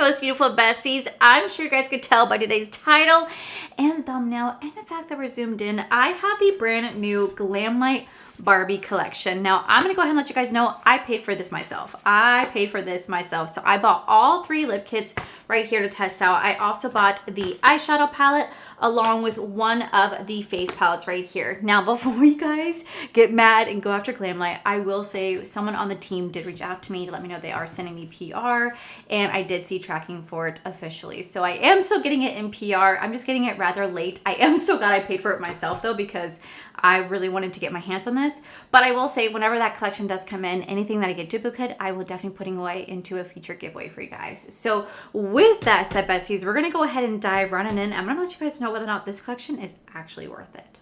most beautiful besties. I'm sure you guys could tell by today's title and thumbnail and the fact that we're zoomed in. I have the brand new Glamlite Barbie collection. Now, I'm going to go ahead and let you guys know I paid for this myself. So I bought all 3 lip kits right here to test out. I also bought the eyeshadow palette along with one of the face palettes right here. Now, before you guys get mad and go after Glamlite, I will say someone on the team did reach out to me to let me know they are sending me PR, and I did see tracking for it officially. So I am still getting it in PR. I'm just getting it rather late. I am still glad I paid for it myself though, because I really wanted to get my hands on this. But I will say, whenever that collection does come in, anything that I get duplicate, I will definitely be putting away into a future giveaway for you guys. So with that said, besties, we're going to go ahead and dive running in. I'm going to let you guys know whether or not this collection is actually worth it.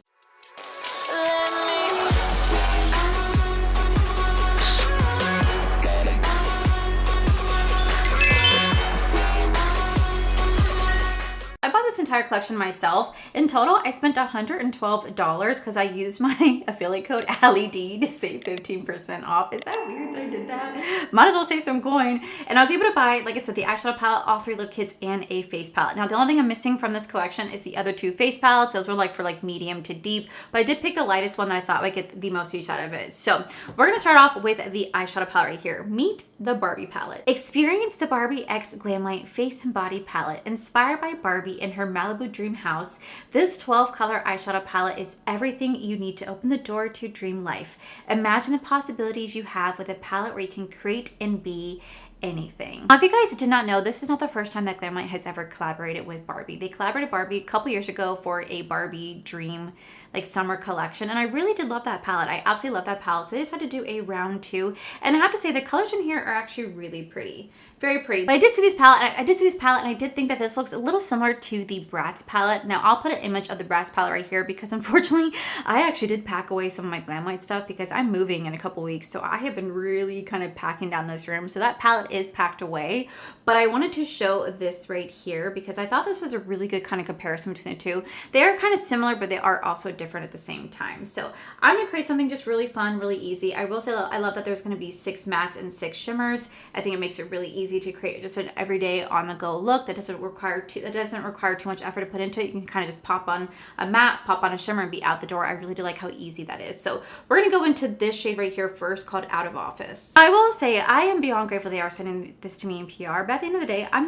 I bought this entire collection myself. In total, I spent $112 because I used my affiliate code Allie D to save 15% off. Is that weird that I did that? Might as well save some coin. And I was able to buy, like I said, the eyeshadow palette, all 3 lip kits, and a face palette. Now, the only thing I'm missing from this collection is the other 2 face palettes. Those were like for like medium to deep, but I did pick the lightest one that I thought would get the most use out of it. So we're gonna start off with the eyeshadow palette right here. Meet the Barbie palette. Experience the Barbie X Glamlite Face and Body palette, inspired by Barbie in her Malibu dream house. This 12 color eyeshadow palette is everything you need to open the door to dream life. Imagine the possibilities you have with a palette where you can create and be anything. Now, if you guys did not know, this is not the first time that Glamlite has ever collaborated with Barbie. They collaborated with Barbie a couple years ago for a Barbie dream like summer collection, and I really did love that palette. I absolutely love that palette. So they decided to do a round 2, and I have to say the colors in here are actually really pretty. Very pretty. But I did see this palette, and I did think that this looks a little similar to the Bratz palette. Now, I'll put an image of the Bratz palette right here because unfortunately, I actually did pack away some of my Glamlite stuff because I'm moving in a couple weeks. So I have been really kind of packing down this room. So that palette is packed away. But I wanted to show this right here because I thought this was a really good kind of comparison between the two. They are kind of similar, but they are also different at the same time. So I'm going to create something just really fun, really easy. I will say I love that there's going to be 6 mattes and 6 shimmers. I think it makes it really easy to create just an everyday on the go look that doesn't require too much effort to put into it. You can kind of just pop on a matte, pop on a shimmer, and be out the door. I really do like how easy that is. So we're going to go into this shade right here first, called Out of Office. I will say I am beyond grateful they are sending this to me in PR, but at the end of the day, I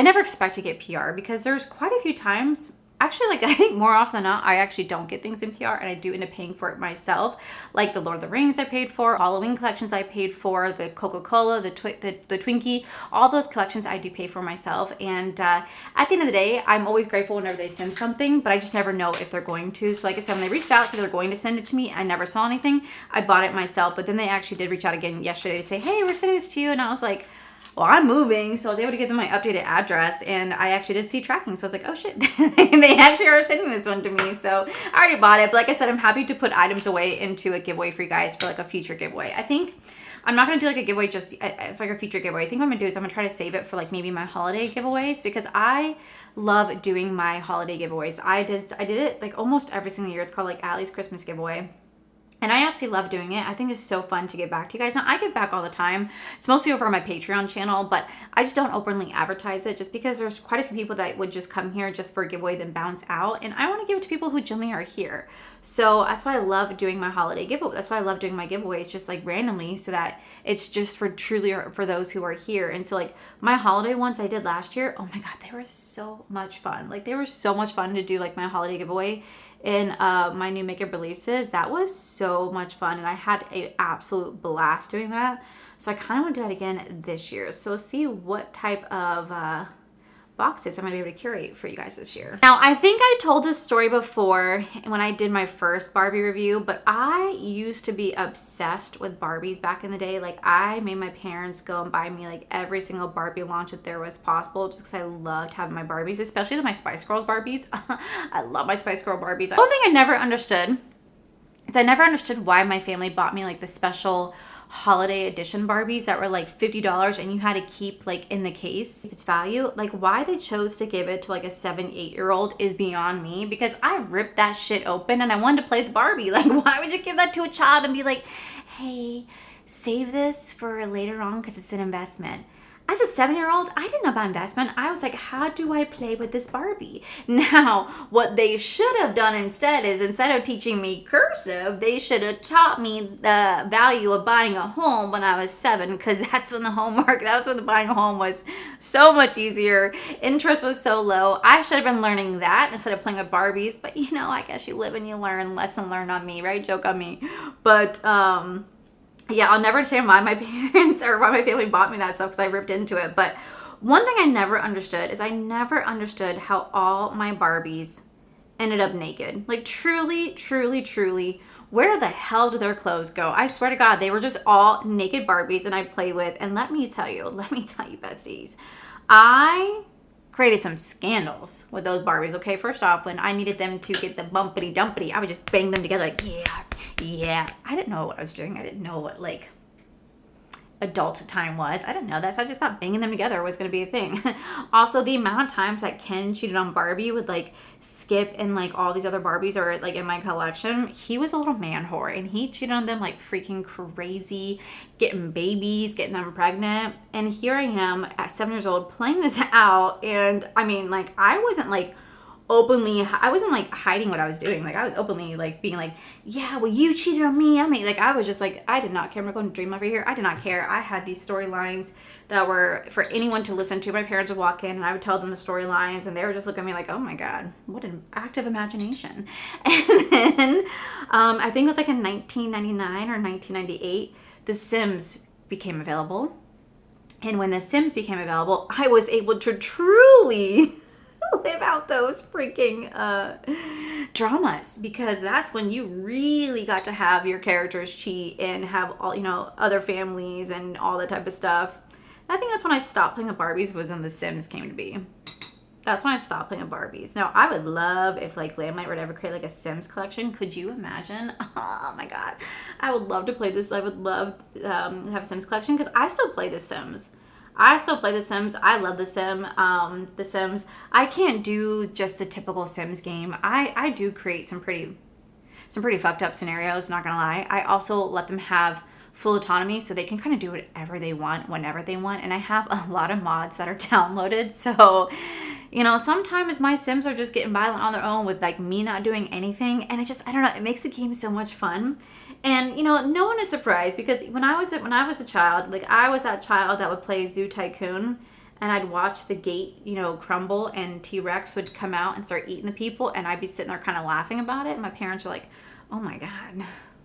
never expect to get PR because there's quite a few times, actually, like I think more often than not, I actually don't get things in PR and I do end up paying for it myself. Like the Lord of the Rings I paid for, Halloween collections I paid for, the Coca-Cola, the Twinkie, all those collections I do pay for myself. And at the end of the day, I'm always grateful whenever they send something, but I just never know if they're going to. So like I said, when they reached out, so they're going to send it to me, I never saw anything. I bought it myself, but then they actually did reach out again yesterday to say, hey, we're sending this to you. And I was like, well, I'm moving, so I was able to give them my updated address, and I actually did see tracking, so I was like, oh shit, they actually are sending this one to me, so I already bought it. But like I said, I'm happy to put items away into a giveaway for you guys for like a future giveaway. I think I'm not going to do like a giveaway just for like a future giveaway. I think what I'm going to do is I'm going to try to save it for like maybe my holiday giveaways because I love doing my holiday giveaways. I did it like almost every single year. It's called like Allie's Christmas giveaway. And I absolutely love doing it. I think it's so fun to give back to you guys. Now, I give back all the time. It's mostly over on my Patreon channel, but I just don't openly advertise it just because there's quite a few people that would just come here just for a giveaway then bounce out. And I want to give it to people who generally are here. So that's why I love doing my holiday giveaway. That's why I love doing my giveaways just like randomly so that it's just for truly for those who are here. And so like my holiday ones I did last year, oh my God, they were so much fun. Like they were so much fun to do like my holiday giveaway in my new makeup releases. That was so much fun and I had an absolute blast doing that. So I kind of want to do that again this year. So we'll see what type of boxes I'm going to be able to curate for you guys this year. Now, I think I told this story before when I did my first Barbie review, but I used to be obsessed with Barbies back in the day. Like I made my parents go and buy me like every single Barbie launch that there was possible just because I loved having my Barbies, especially my Spice Girls Barbies. I love my Spice Girl Barbies. One thing I never understood is I never understood why my family bought me like the special holiday edition Barbies that were like $50 and you had to keep like in the case its value. Like why they chose to give it to like a 7-8-year-old is beyond me because I ripped that shit open and I wanted to play with Barbie. Like why would you give that to a child and be like, hey, save this for later on because it's an investment? As a 7-year-old, I didn't know about investment. I was like, how do I play with this Barbie? Now, what they should have done instead is, instead of teaching me cursive, they should have taught me the value of buying a home when I was 7, because that's when the buying a home was so much easier. Interest was so low. I should have been learning that instead of playing with Barbies. But you know, I guess you live and you learn. Lesson learned on me, right? Joke on me. But, yeah, I'll never understand why my parents or why my family bought me that stuff, because I ripped into it. But one thing I never understood is I never understood how all my Barbies ended up naked. Like, truly, truly, truly, where the hell did their clothes go? I swear to God, they were just all naked Barbies and I'd play with. And let me tell you, besties, I created some scandals with those Barbies. Okay, first off, when I needed them to get the bumpity dumpity, I would just bang them together like, yeah. I didn't know what I was doing. I didn't know what like adult time was. I didn't know that, so I just thought banging them together was going to be a thing. Also, the amount of times that Ken cheated on Barbie with like Skip and like all these other Barbies are like in my collection. He was a little man whore and he cheated on them like freaking crazy, getting babies, getting them pregnant. And here I am at 7 years old playing this out, and I mean, like, I wasn't like hiding what I was doing. Like, I was openly like being like, yeah, well, you cheated on me. I mean, like, I was just like, I did not care. I'm not going to dream over here. I did not care. I had these storylines that were for anyone to listen to. My parents would walk in and I would tell them the storylines and they were just looking at me like, oh my God, what an active imagination. And then I think it was like in 1999 or 1998, The Sims became available. And when The Sims became available, I was able to truly live out those freaking dramas, because that's when you really got to have your characters cheat and have all, you know, other families and all that type of stuff. I think that's when I stopped playing with Barbies, was when The Sims came to be. That's when I stopped playing with Barbies. Now, I would love if like Glamlite would ever create like a Sims collection. Could you imagine? Oh my God. I would love to play this. I would love to have a Sims collection, because I still play The Sims. I love The Sims. I can't do just the typical Sims game. I do create some pretty fucked up scenarios, not gonna lie. I also let them have full autonomy so they can kind of do whatever they want, whenever they want. And I have a lot of mods that are downloaded. So, you know, sometimes my Sims are just getting violent on their own with like me not doing anything. And I don't know, it makes the game so much fun. And, you know, no one is surprised, because when I was a child, like, I was that child that would play Zoo Tycoon and I'd watch the gate, you know, crumble and T-Rex would come out and start eating the people, and I'd be sitting there kind of laughing about it. And my parents are like, oh my God,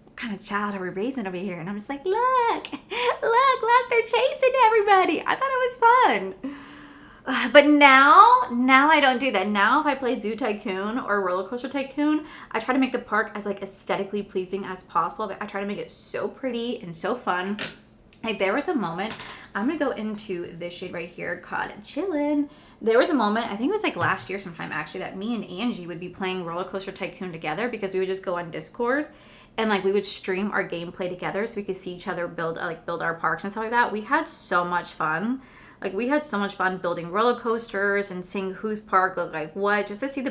what kind of child are we raising over here? And I'm just like, look, they're chasing everybody. I thought it was fun. But now I don't do that. Now if I play Zoo Tycoon or Roller Coaster Tycoon, I try to make the park as like aesthetically pleasing as possible. I try to make it so pretty and so fun. Like, there was a moment, I'm gonna go into this shade right here called Chillin'. There was a moment, I think it was like last year sometime actually, that me and Angie would be playing Roller Coaster Tycoon together, because we would just go on Discord and like we would stream our gameplay together so we could see each other build our parks and stuff like that. We had so much fun. Like, we had so much fun building roller coasters and seeing whose park looked like what, just to see the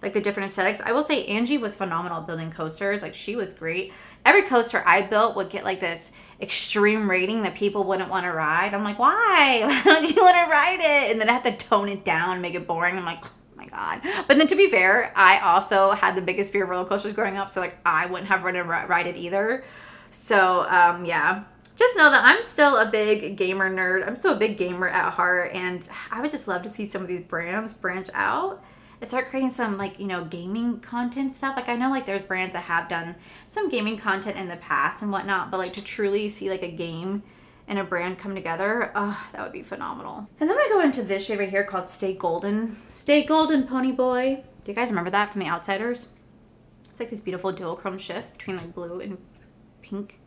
different aesthetics. I will say Angie was phenomenal at building coasters. Like, she was great. Every coaster I built would get like this extreme rating that people wouldn't want to ride. I'm like, why? Why don't you want to ride it? And then I have to tone it down, make it boring. I'm like, oh my God. But then, to be fair, I also had the biggest fear of roller coasters growing up, so like I wouldn't have ride it either. So yeah. Just know that I'm still a big gamer nerd. I'm still a big gamer at heart, and I would just love to see some of these brands branch out and start creating some, like, you know, gaming content stuff. Like, I know like there's brands that have done some gaming content in the past and whatnot, but like to truly see like a game and a brand come together, that would be phenomenal. And then I'm gonna go into this shade right here called Stay Golden. Stay Golden, Pony Boy. Do you guys remember that from The Outsiders? It's like this beautiful duochrome shift between like blue and pink,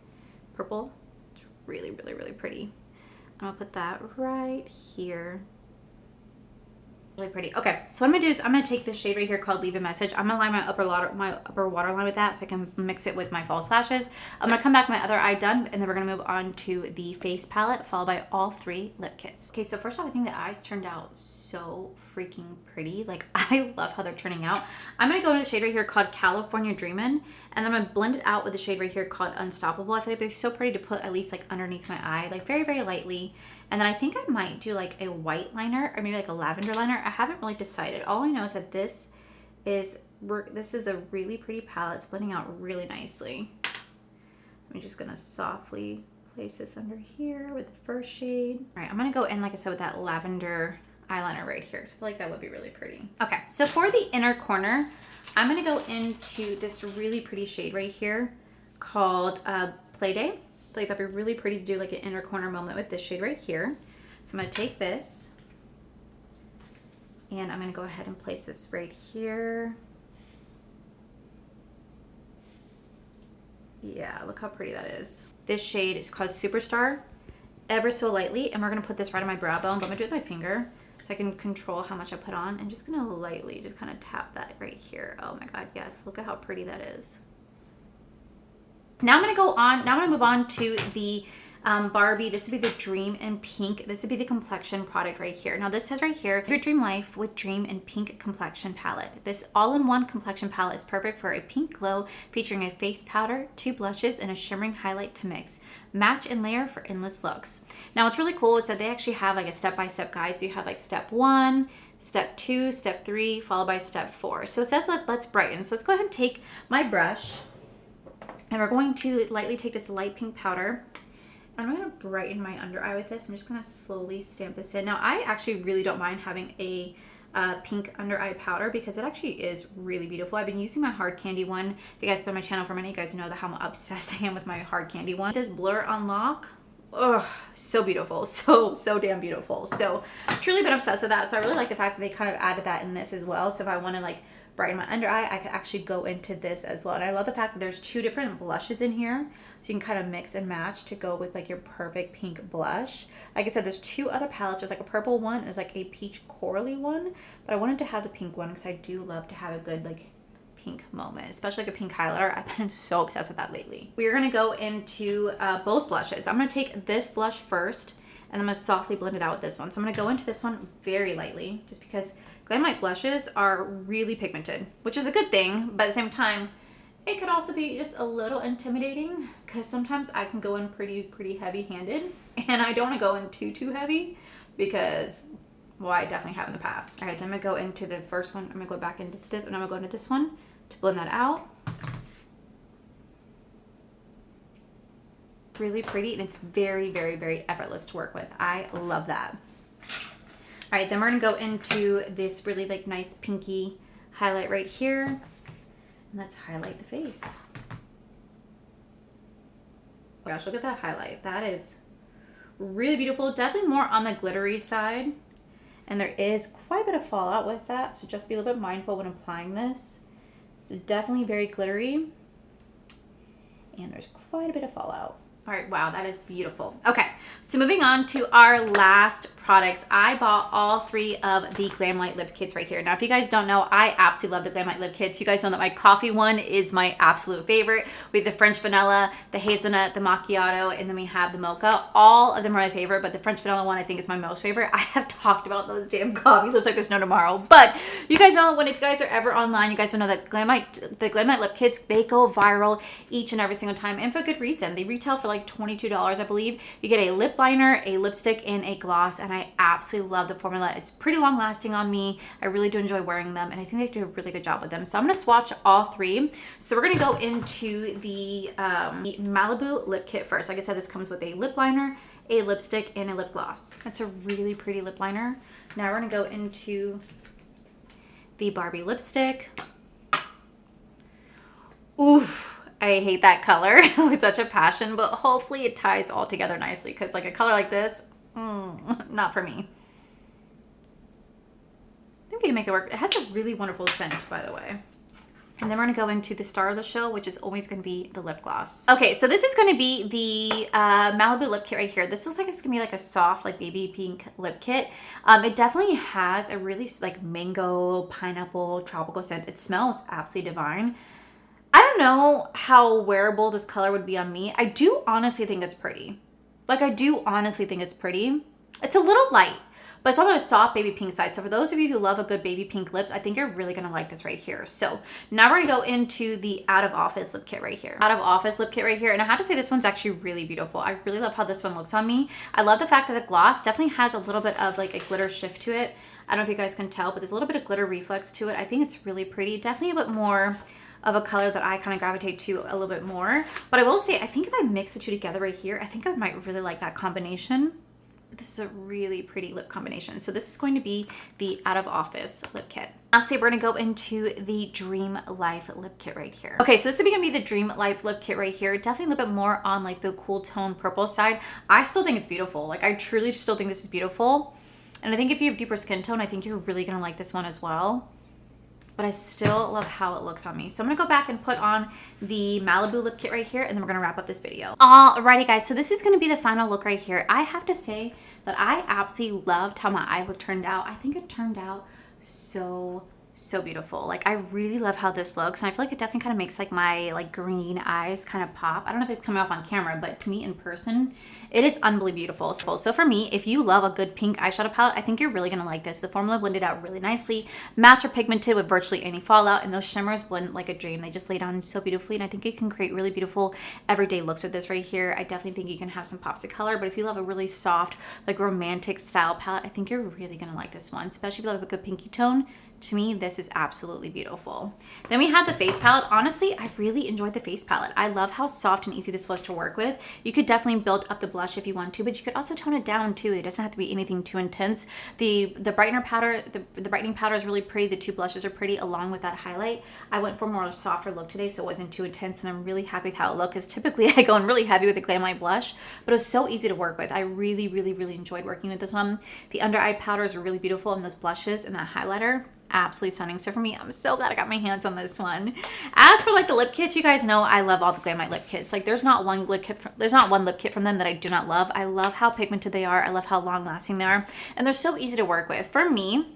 purple. Really, really, really pretty. I'm gonna put that right here. Really pretty. Okay, so what I'm gonna do is I'm gonna take this shade right here called Leave a Message. I'm gonna line my upper waterline with that so I can mix it with my false lashes. I'm gonna come back my other eye done, and then we're gonna move on to the face palette, followed by all 3 lip kits. Okay, so first off, I think the eyes turned out so freaking pretty. Like, I love how they're turning out. I'm gonna go into the shade right here called California Dreamin', and I'm gonna blend it out with the shade right here called Unstoppable. I feel like they're so pretty to put at least like underneath my eye, like very, very lightly. And then I think I might do like a white liner or maybe like a lavender liner. I haven't really decided. All I know is that this is a really pretty palette. It's blending out really nicely. I'm just gonna softly place this under here with the first shade. All right, I'm gonna go in, like I said, with that lavender eyeliner right here, because I feel like that would be really pretty. Okay, so for the inner corner, I'm gonna go into this really pretty shade right here called Playday. I feel like that'd be really pretty to do like an inner corner moment with this shade right here. So I'm gonna take this and I'm gonna go ahead and place this right here. Yeah, look how pretty that is. This shade is called Superstar, ever so lightly, and we're gonna put this right on my brow bone, but I'm gonna do it with my finger so I can control how much I put on. And just gonna lightly just kind of tap that right here. Oh my God, yes, look at how pretty that is. Now I'm gonna move on to the Barbie. This would be the Dream in Pink. This would be the complexion product right here. Now this says right here, your dream life with Dream in Pink complexion palette. This all-in-one complexion palette is perfect for a pink glow featuring a face powder, 2 blushes, and a shimmering highlight to mix. Match and layer for endless looks. Now what's really cool is that they actually have like a step-by-step guide. So you have like step 1, step 2, step 3, followed by step 4. So it says let's brighten. So let's go ahead and take my brush and we're going to lightly take this light pink powder. I'm gonna brighten my under eye with this. I'm just gonna slowly stamp this in. Now, I actually really don't mind having a pink under eye powder because it actually is really beautiful. I've been using my hard candy one. If you guys have been on my channel for a minute, you guys know how obsessed I am with my hard candy one. This Blur Unlock, oh, so beautiful. So damn beautiful. So truly been obsessed with that. So I really like the fact that they kind of added that in this as well. So if I wanna like brighten my under eye, I could actually go into this as well. And I love the fact that there's 2 different blushes in here. So you can kind of mix and match to go with like your perfect pink blush. Like I said, there's 2 other palettes. There's like a purple one, there's like a peach corally one, but I wanted to have the pink one because I do love to have a good like pink moment, especially like a pink highlighter. I've been so obsessed with that lately. We're gonna go into both blushes. I'm gonna take this blush first and I'm gonna softly blend it out with this one. So I'm gonna go into this one very lightly just because Glamlite blushes are really pigmented, which is a good thing, but at the same time, it could also be just a little intimidating because sometimes I can go in pretty heavy-handed and I don't want to go in too heavy because, well, I definitely have in the past. All right, then I'm gonna go into the first one. I'm gonna go back into this and I'm gonna go into this one to blend that out. Really pretty, and it's very effortless to work with. I love that. All right, then we're gonna go into this really like nice pinky highlight right here. And let's highlight the face. Oh gosh, look at that highlight. That is really beautiful. Definitely more on the glittery side. And there is quite a bit of fallout with that. So just be a little bit mindful when applying this. It's definitely very glittery. And there's quite a bit of fallout. All right, wow, that is beautiful. Okay, so moving on to our last products. I bought all 3 of the Glamlite lip kits right here. Now, if you guys don't know, I absolutely love the Glamlite lip kits. You guys know that my coffee one is my absolute favorite. We have the French vanilla, the hazelnut, the macchiato, and then we have the mocha. All of them are my favorite, but the French vanilla one I think is my most favorite. I have talked about those damn coffees. Looks like there's no tomorrow. But you guys know, if you guys are ever online, you guys will know that the Glamlite lip kits, they go viral each and every single time, and for good reason. They retail for like $22, I believe. You get a lip liner, a lipstick, and a gloss, and I absolutely love the formula. It's pretty long lasting on me. I really do enjoy wearing them, and I think they do a really good job with them. So I'm gonna swatch all 3. So we're gonna go into the Malibu lip kit first. Like I said, this comes with a lip liner, a lipstick, and a lip gloss. That's a really pretty lip liner. Now we're gonna go into the Barbie lipstick. Oof. I hate that color with such a passion, but hopefully it ties all together nicely because like a color like this, not for me. I think we can make it work. It has a really wonderful scent, by the way. And then we're gonna go into the star of the show, which is always gonna be the lip gloss. Okay, so this is gonna be the Malibu lip kit right here. This looks like it's gonna be like a soft, like baby pink lip kit. It definitely has a really like mango, pineapple, tropical scent. It smells absolutely divine. I don't know how wearable this color would be on me. I do honestly think it's pretty. Like, I do honestly think it's pretty. It's a little light, but it's on the soft baby pink side. So for those of you who love a good baby pink lips, I think you're really gonna like this right here. So now we're gonna go into the Out of Office lip kit right here. Out of Office lip kit right here. And I have to say this one's actually really beautiful. I really love how this one looks on me. I love the fact that the gloss definitely has a little bit of like a glitter shift to it. I don't know if you guys can tell, but there's a little bit of glitter reflex to it. I think it's really pretty. Definitely a bit more of a color that I kind of gravitate to a little bit more. But I will say, I think if I mix the two together right here, I think I might really like that combination. But this is a really pretty lip combination. So this is going to be the Out of Office lip kit. Lastly, we're gonna go into the Dream Life lip kit right here. Okay, so this is gonna be the Dream Life lip kit right here. Definitely a little bit more on like the cool tone purple side. I still think it's beautiful. Like I truly still think this is beautiful. And I think if you have deeper skin tone, I think you're really gonna like this one as well. But I still love how it looks on me. So I'm gonna go back and put on the Malibu lip kit right here, and then we're gonna wrap up this video. Alrighty guys, so this is gonna be the final look right here. I have to say that I absolutely loved how my eye look turned out. I think it turned out so beautiful. Like I really love how this looks, and I feel like it definitely kind of makes like my like green eyes kind of pop. I don't know if it's coming off on camera, but to me in person it is unbelievably beautiful. So for me, if you love a good pink eyeshadow palette, I think you're really gonna like this. The formula blended out really nicely, matte or pigmented with virtually any fallout, and those shimmers blend like a dream. They just lay down so beautifully, and I think you can create really beautiful everyday looks with this right here. I definitely think you can have some pops of color, but if you love a really soft like romantic style palette, I think you're really gonna like this one, especially if you love a good pinky tone. To me, this is absolutely beautiful. Then we have the face palette. Honestly, I really enjoyed the face palette. I love how soft and easy this was to work with. You could definitely build up the blush if you want to, but you could also tone it down too. It doesn't have to be anything too intense. The brightener powder, the brightening powder is really pretty. The two blushes are pretty along with that highlight. I went for more of a softer look today, so it wasn't too intense, and I'm really happy with how it looked, because typically I go in really heavy with the Glamlite blush, but it was so easy to work with. I really enjoyed working with this one. The under eye powders are really beautiful, and those blushes and that highlighter, absolutely stunning. So for me, I'm so glad I got my hands on this one. As for like the lip kits, you guys know I love all the Glamlite lip kits. Like there's not one lip kit from them that I do not love. I love how pigmented they are. I love how long lasting they are, and they're so easy to work with. For me,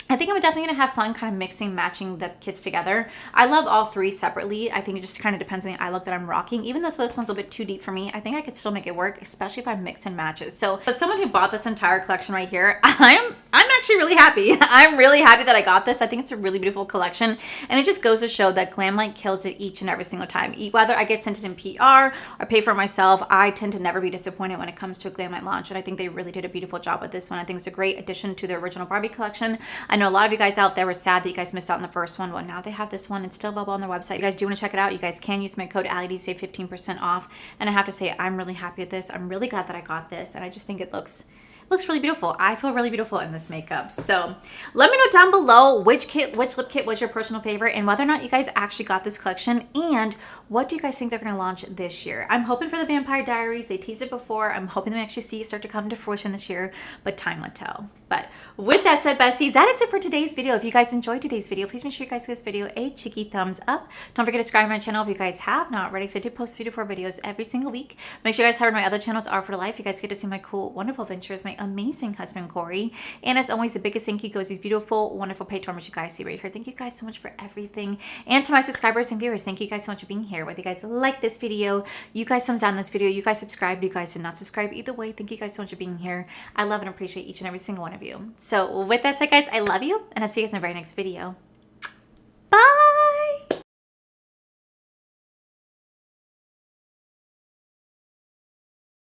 I think I'm definitely gonna have fun kind of mixing, matching the kits together. I love all three separately. I think it just kind of depends on the eye look that I'm rocking. Even though this one's a bit too deep for me, I think I could still make it work, especially if I mix and matches. So as someone who bought this entire collection right here, I'm actually really happy. I'm really happy that I got this. I think it's a really beautiful collection, and it just goes to show that Glamlite kills it each and every single time. Whether I get sent it in PR or pay for it myself, I tend to never be disappointed when it comes to a Glamlite launch, and I think they really did a beautiful job with this one. I think it's a great addition to the original Barbie collection. I know a lot of you guys out there were sad that you guys missed out on the first one. Well, now they have this one. It's still available on their website. You guys do want to check it out. You guys can use my code AllieD to save 15% off. And I have to say, I'm really happy with this. I'm really glad that I got this, and I just think it looks really beautiful. I feel really beautiful in this makeup. So let me know down below which lip kit was your personal favorite, and whether or not you guys actually got this collection, and what do you guys think they're going to launch this year. I'm hoping for the Vampire Diaries. They teased it before. I'm hoping they actually see it start to come to fruition this year, but time will tell. But with that said, besties, that is it for today's video. If you guys enjoyed today's video, please make sure you guys give this video a cheeky thumbs up. Don't forget to subscribe to my channel if you guys have not already, because I do post 3 to 4 videos every single week. Make sure you guys head over to my other channels, Are for Life. You guys get to see my cool, wonderful adventures, my amazing husband, Corey. And as always, the biggest thank you goes these beautiful, wonderful Patreons you guys see right here. Thank you guys so much for everything. And to my subscribers and viewers, thank you guys so much for being here. Whether you guys like this video, you guys thumbs down this video, you guys subscribe, you guys did not subscribe, either way, thank you guys so much for being here. I love and appreciate each and every single one of you. So with that said, guys, I love you, and I'll see you guys in the very next video.